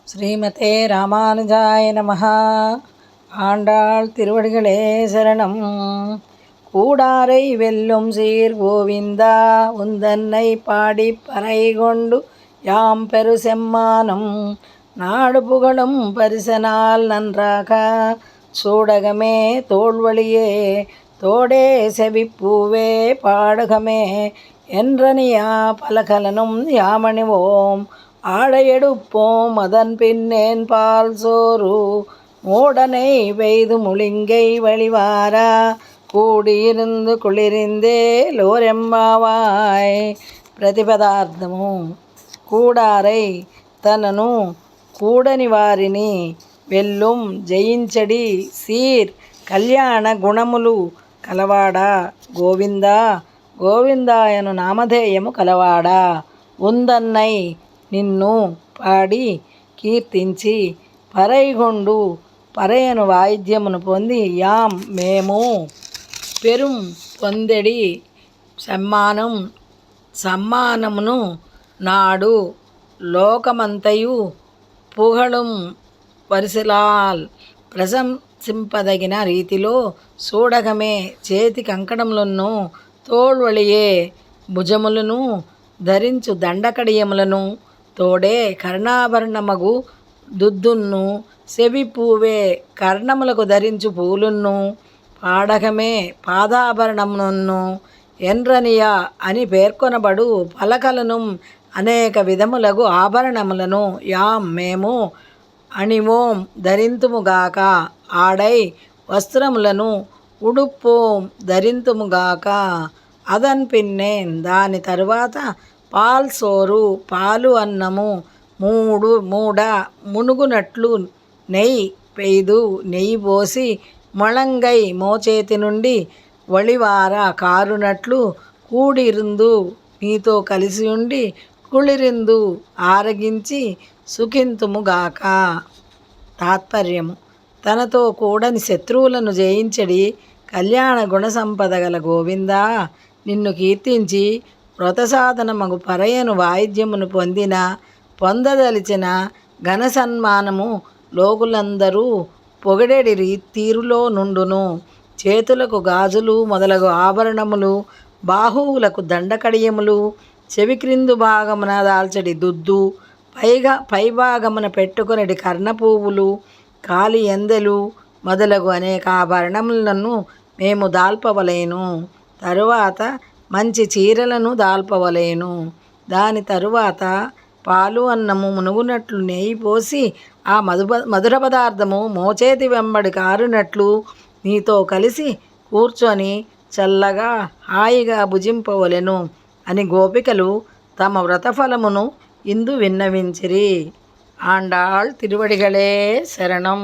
ஸ்ரீமதே ராமானுஜாய நமஹ. ஆண்டாள் திருவடிகளே சரணம். கூடாரை வெல்லும் சீர் கோவிந்தா, உந்தன்னை பாடி பறை கொண்டு யாம் பெரு செம்மானம் நாடு புகழும் பரிசனால் நன்றாக சூடகமே தோள்வழியே தோடே செவிப்பூவே பாடகமே என்றனியா பலகலனும் யாமணிவோம் ஆடையெடுப்போம் அதன் பின்னேன் பால் சோறு மூடனை வெய்து முளிங்கை வழிவாரா కూడియిరుందు కుళిరిందే లోరెంబావాయ్. ప్రతిపదార్థము: కూడారై తనను కూడని వారిని వెల్లుం జయించడి సీర్ కళ్యాణ గుణములు కలవాడా గోవిందా, గోవిందాయను నామధేయము కలవాడా. ఉందన్నై నిన్ను పాడి కీర్తించి పరైగొండు పరయను వాయిద్యమును పొంది యాం మేము పెరుం పొందెడి సమ్మానమును నాడు లోకమంతయు పుగళుం వరిసలాల్ ప్రశంసింపదగిన రీతిలో సూడగమే చేతి కంకణములను తోళ్వళియే భుజములను ధరించు దండకడియములను తోడే కర్ణాభరణమగు దుద్దున్ను సెవి పూవే కర్ణములకు ధరించు పూలున్ను పాడగమే పాదాభరణమును ఎండ్రనియ అని పేర్కొనబడు పలకలను అనేక విధములగు ఆభరణములను యాం మేము అణివోం ధరింతుముగాక. ఆడై వస్త్రములను ఉడుపోం ధరింతుముగాక. అదన్ పిన్నేన్ దాని తరువాత పాల్ సోరు పాలు అన్నము మూడ మునుగునట్లు నెయ్యి పెయ్దు నెయ్యి పోసి మొళంగై మోచేతి నుండి వళివార కారునట్లు కూడిరుందు నీతో కలిసి ఉండి కుళిరిందు ఆరగించి సుఖింతుముగాక. తాత్పర్యము: తనతో కూడని శత్రువులను జయించడి కళ్యాణ గుణసంపద గల గోవిందా, నిన్ను కీర్తించి వ్రతసాధనమగు పరయను వాయిద్యమును పొందదలిచిన ఘన సన్మానము లోకులందరూ పొగడెడి తీరులో నుండును. చేతులకు గాజులు మొదలగు ఆభరణములు, బాహువులకు దండకడియములు, చెవి క్రిందు భాగమున దాల్చడి దుద్దు, పైభాగమున పెట్టుకొనడి కర్ణపువ్వులు, కాలి ఎందెలు మొదలగు అనేక ఆభరణములను మేము దాల్పవలేను. తరువాత మంచి చీరలను దాల్పవలేను. దాని తరువాత పాలు అన్నము మునుగునట్లు నెయ్యి పోసి ఆ మధుర పదార్థము మోచేతి వెంబడి కారునట్లు నీతో కలిసి కూర్చొని చల్లగా హాయిగా భుజింపవలెను అని గోపికలు తమ వ్రతఫలమును ఇందు విన్నవించిరి. ఆండాళ్ తిరువడిగళే శరణం.